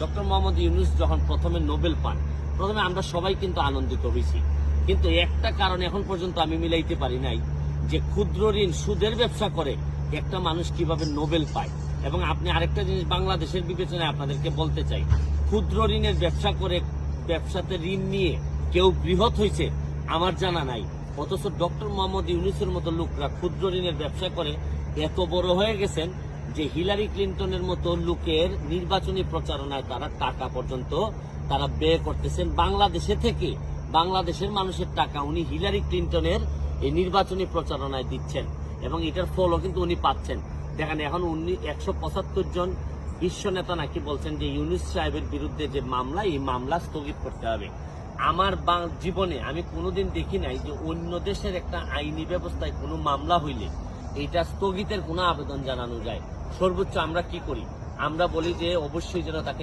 Doctor Mohammad Yunus যখন প্রথমে Nobel পান, প্রথমে আমরা সবাই কিন্তু আনন্দিত হয়েছি, কিন্তু একটা কারণ এখন পর্যন্ত আমি মিলাইতে পারি নাই যে ক্ষুদ্র ঋণ সুদের ব্যবসা করে একটা মানুষ কিভাবে নোবেল পায়। এবং আপনি আরেকটা জিনিস বাংলাদেশের বিবেচনায় আপনাদেরকে বলতে চাই, ক্ষুদ্র ঋণের ব্যবসা করে ব্যবসাতে ঋণ নিয়ে কেউ বৃহৎ হয়েছে আমার জানা নাই, অথচ ডক্টর মোহাম্মদ ইউনূসের মতো লোকরা ক্ষুদ্র ঋণের ব্যবসা করে এত বড় হয়ে গেছেন যে হিলারি ক্লিন্টনের মতো লোকের নির্বাচনী প্রচারণায় তারা টাকা পর্যন্ত তারা ব্যয় করতেছেন বাংলাদেশে থেকে। বাংলাদেশের মানুষের টাকা উনি হিলারি ক্লিন্টনের এই নির্বাচনী প্রচারণায় দিচ্ছেন এবং এটার ফলও কিন্তু উনি পাচ্ছেন। দেখেন এখন উনি 175 জন বিশ্ব নেতা নাকি বলছেন যে ইউনূস সাহেবের বিরুদ্ধে যে মামলা, এই মামলা স্থগিত করতে হবে। আমার জীবনে আমি কোনোদিন দেখি নাই যে অন্য দেশের একটা আইনি ব্যবস্থায় কোনো মামলা হইলে এটা স্থগিতের কোনো আবেদন জানানো যায়। সর্বোচ্চ আমরা কি করি, আমরা বলি যে অবশ্যই যেন তাকে